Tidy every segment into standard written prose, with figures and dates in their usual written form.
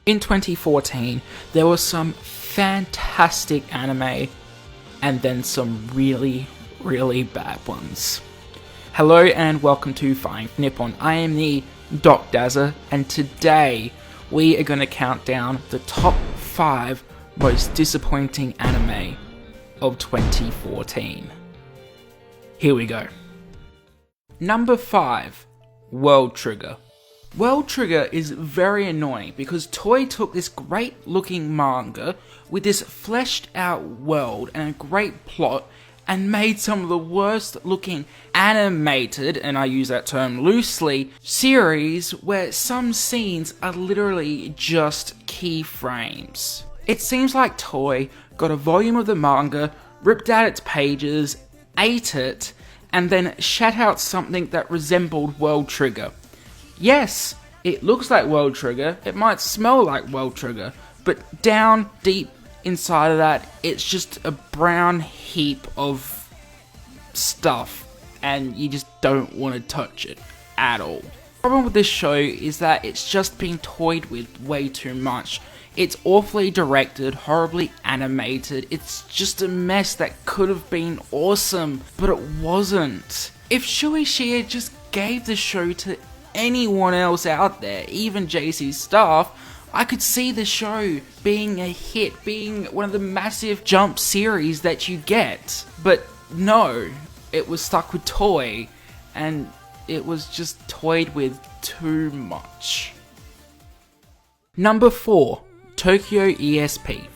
In 2014, there was some fantastic anime, and then some really, really bad ones. Hello and welcome to Flying Nippon. I am the Doc Dazza, and today we are going to count down the top 5 most disappointing anime of 2014. Here we go. Number 5, World Trigger. World Trigger is very annoying because Toei took this great looking manga with this fleshed out world and a great plot and made some of the worst looking animated, and I use that term loosely, series where some scenes are literally just keyframes. It seems like Toei got a volume of the manga, ripped out its pages, ate it, and then shat out something that resembled World Trigger. Yes, it looks like World Trigger, it might smell like World Trigger, but down deep inside of that, it's just a brown heap of stuff, and you just don't want to touch it at all. The problem with this show is that it's just being toyed with way too much. It's awfully directed, horribly animated, it's just a mess that could have been awesome, but it wasn't. If Shueisha had just gave the show to anyone else out there, even JC's staff, I could see the show being a hit, being one of the massive jump series that you get. But no, it was stuck with Toei, and it was just toyed with too much. Number 4, Tokyo ESP.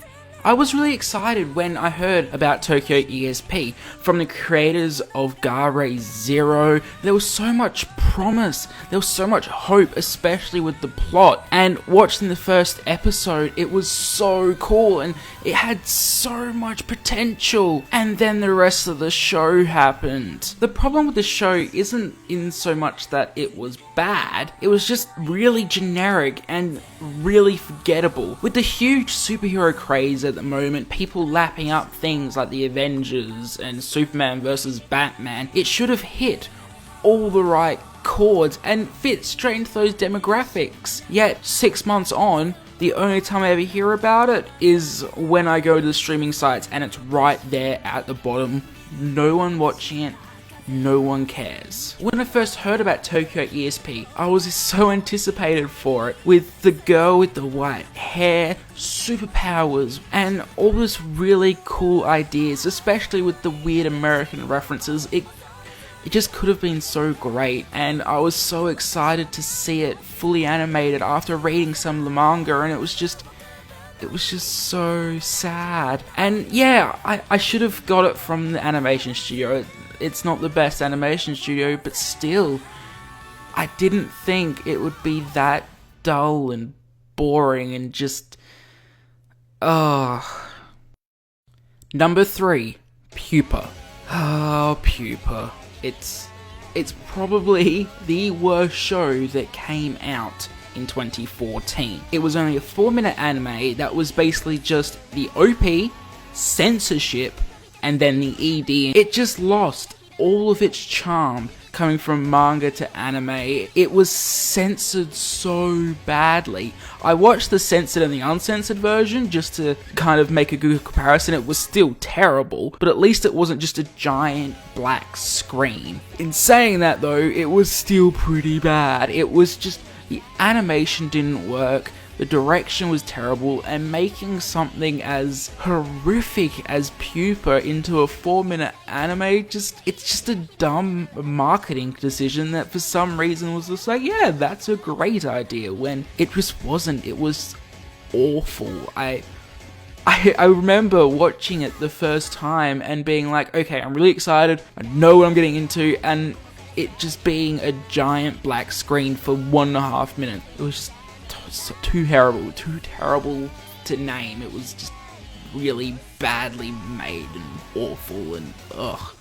I was really excited when I heard about Tokyo ESP from the creators of Gare Zero. There was so much promise, there was so much hope, especially with the plot, and watching the first episode, it was so cool and it had so much potential, and then the rest of the show happened. The problem with the show isn't in so much that it was bad, it was just really generic and really forgettable. With the huge superhero craze at the moment, people lapping up things like the Avengers and Superman vs. Batman, it should have hit all the right chords and fit straight into those demographics. Yet 6 months on, the only time I ever hear about it is when I go to the streaming sites and it's right there at the bottom. No one watching it, no one cares. When I first heard about Tokyo ESP, I was so anticipated for it, with the girl with the white hair, superpowers, and all this really cool ideas, especially with the weird American references. It just could have been so great, and I was so excited to see it fully animated after reading some of the manga, and it was just so sad. And yeah, I should have got it from the animation studio. It's not the best animation studio, but still, I didn't think it would be that dull and boring and just... Number 3, Pupa. Oh, Pupa. It's probably the worst show that came out in 2014. It was only a 4-minute anime that was basically just the OP, censorship, and then the ED. It just lost all of its charm coming from manga to anime. It was censored so badly. I watched the censored and the uncensored version just to kind of make a good comparison. It was still terrible, but at least it wasn't just a giant black screen. In saying that though, it was still pretty bad. It was just, the animation didn't work, the direction was terrible, and making something as horrific as Pupa into a 4-minute anime, it's just a dumb marketing decision that for some reason was just like, yeah, that's a great idea, when it just wasn't. It was awful. I remember watching it the first time and being like, okay, I'm really excited, I know what I'm getting into, and it just being a giant black screen for 1.5 minutes. It was just too terrible to name. It was just really badly made and awful and ugh.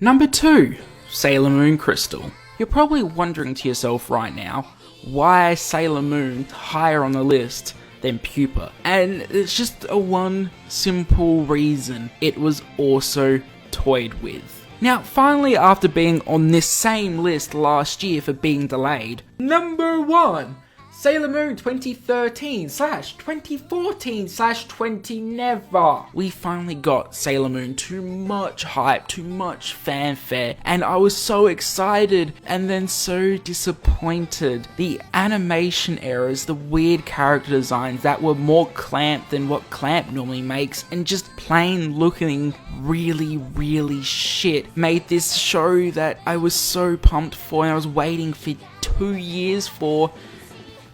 Number 2, Sailor Moon Crystal. You're probably wondering to yourself right now, why Sailor Moon higher on the list than Pupa? And it's just a one simple reason: it was also toyed with. Now, finally, after being on this same list last year for being delayed, number 1, Sailor Moon 2013/2014/20 Never. We finally got Sailor Moon, too much hype, too much fanfare, and I was so excited and then so disappointed. The animation errors, the weird character designs that were more Clamp than what Clamp normally makes, and just plain looking really shit made this show that I was so pumped for and I was waiting for 2 years for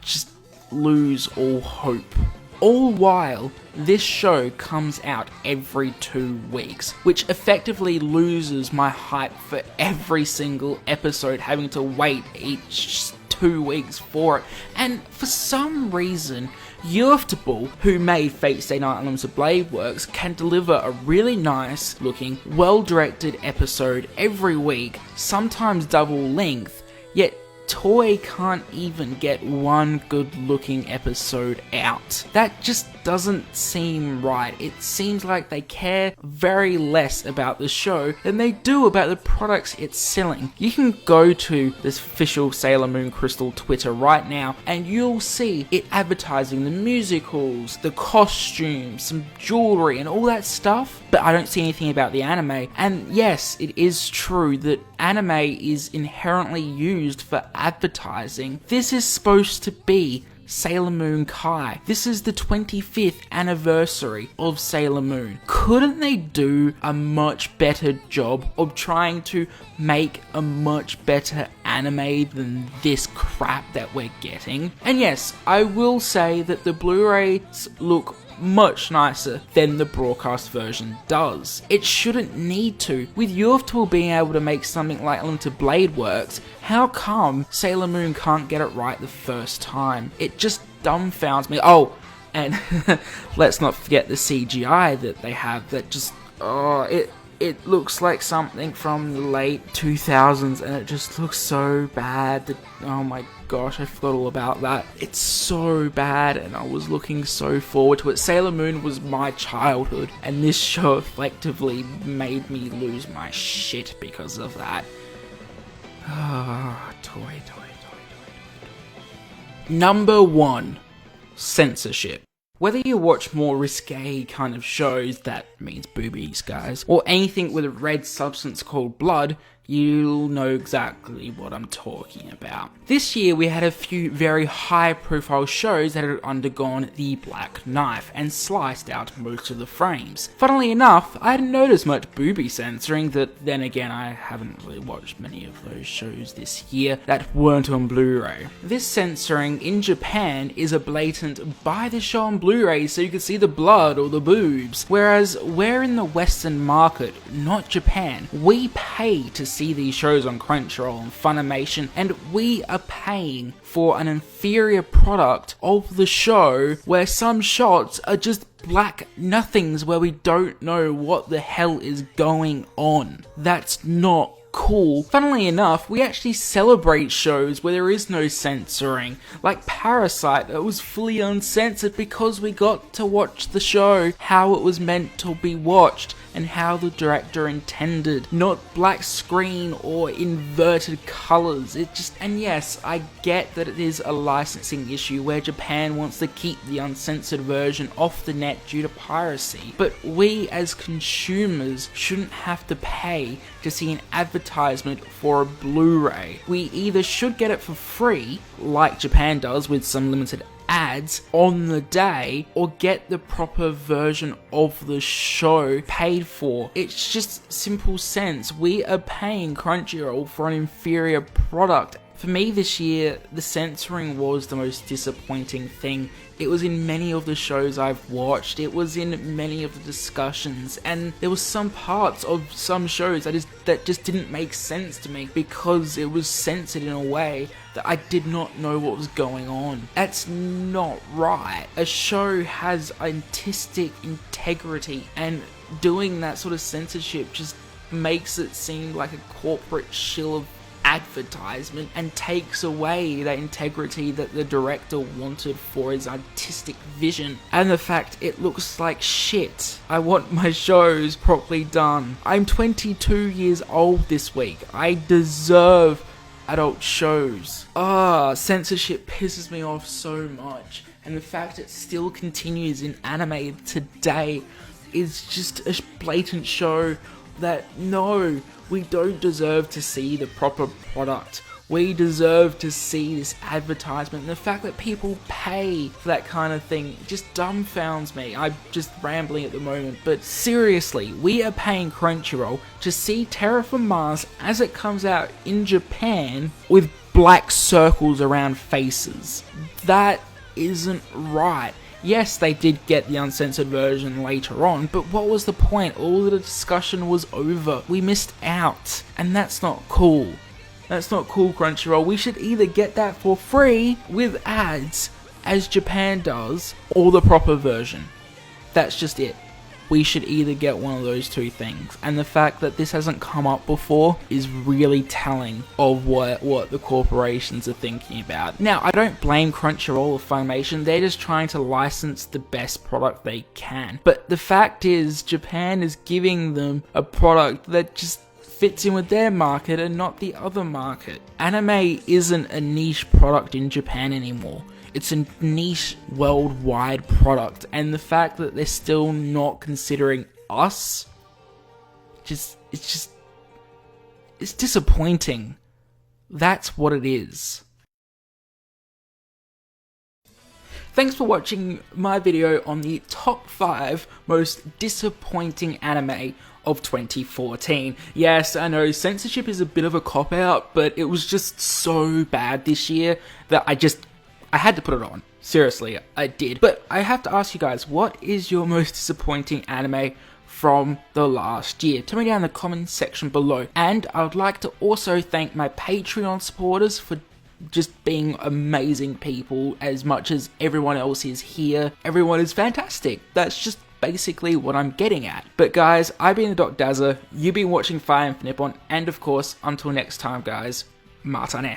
just lose all hope. All while, this show comes out every 2 weeks, which effectively loses my hype for every single episode, having to wait each 2 weeks for it. And for some reason, Ufotable, who made Fate Stay Night Unlimited Blade Works, can deliver a really nice looking, well directed episode every week, sometimes double length, yet Toei can't even get one good looking episode out. That just doesn't seem right. It seems like they care very less about the show than they do about the products it's selling. You can go to this official Sailor Moon Crystal Twitter right now and you'll see it advertising the musicals, the costumes, some jewelry and all that stuff, but I don't see anything about the anime. And yes, it is true that anime is inherently used for advertising. This is supposed to be Sailor Moon Kai. This is the 25th anniversary of Sailor Moon. Couldn't they do a much better job of trying to make a much better anime than this crap that we're getting? And yes, I will say that the Blu-rays look much nicer than the broadcast version does. It shouldn't need to. With Ufotable being able to make something like Unlimited Blade Works, how come Sailor Moon can't get it right the first time? It just dumbfounds me. Oh, and let's not forget the CGI that they have that just, it looks like something from the late 2000s and it just looks so bad. Oh my gosh, I forgot all about that. It's so bad and I was looking so forward to it. Sailor Moon was my childhood and this show effectively made me lose my shit because of that. Toy. Number 1, censorship. Whether you watch more risque kind of shows, that means boobies, guys, or anything with a red substance called blood, you'll know exactly what I'm talking about. This year we had a few very high profile shows that had undergone the black knife and sliced out most of the frames. Funnily enough, I hadn't noticed much booby censoring, that then again I haven't really watched many of those shows this year that weren't on Blu-ray. This censoring in Japan is a blatant buy the show on Blu-ray so you can see the blood or the boobs, whereas we're in the Western market, not Japan. We pay to see these shows on Crunchyroll and Funimation, and we are paying for an inferior product of the show where some shots are just black nothings where we don't know what the hell is going on. That's not cool. Funnily enough, we actually celebrate shows where there is no censoring, like Parasite that was fully uncensored because we got to watch the show how it was meant to be watched and how the director intended, not black screen or inverted colours. And yes, I get that it is a licensing issue where Japan wants to keep the uncensored version off the net due to piracy, but we as consumers shouldn't have to pay to see an advertisement for a Blu-ray. We either should get it for free, like Japan does with some limited ads on the day, or get the proper version of the show paid for. It's just simple sense. We are paying Crunchyroll for an inferior product. For me this year, the censoring was the most disappointing thing. It was in many of the shows I've watched, it was in many of the discussions, and there was some parts of some shows that just didn't make sense to me because it was censored in a way that I did not know what was going on. That's not right. A show has artistic integrity, and doing that sort of censorship just makes it seem like a corporate shill of advertisement and takes away that integrity that the director wanted for his artistic vision. And the fact it looks like shit. I want my shows properly done. I'm 22 years old this week. I deserve adult shows. Censorship pisses me off so much. And the fact it still continues in anime today is just a blatant show that no, we don't deserve to see the proper product. We deserve to see this advertisement. And the fact that people pay for that kind of thing just dumbfounds me. I'm just rambling at the moment, but seriously, we are paying Crunchyroll to see Terra from Mars as it comes out in Japan with black circles around faces. That isn't right. Yes, they did get the uncensored version later on, but what was the point? All the discussion was over. We missed out, and that's not cool. That's not cool, Crunchyroll. We should either get that for free with ads, as Japan does, or the proper version. That's just it. We should either get one of those two things. And the fact that this hasn't come up before is really telling of what the corporations are thinking about. Now, I don't blame Crunchyroll or Funimation. They're just trying to license the best product they can. But the fact is, Japan is giving them a product that just fits in with their market and not the other market. Anime isn't a niche product in Japan anymore. It's a niche worldwide product, and the fact that they're still not considering us, it's disappointing. That's what it is. Thanks for watching my video on the top 5 most disappointing anime of 2014. Yes, I know censorship is a bit of a cop-out, but it was just so bad this year that I had to put it on. Seriously, I did. But I have to ask you guys, what is your most disappointing anime from the last year? Tell me down in the comments section below. And I would like to also thank my Patreon supporters for just being amazing people as much as everyone else is here. Everyone is fantastic. That's just basically what I'm getting at. But guys, I've been the Doc Dazza, you've been watching Fire Infinite Nippon, and of course, until next time guys, matane.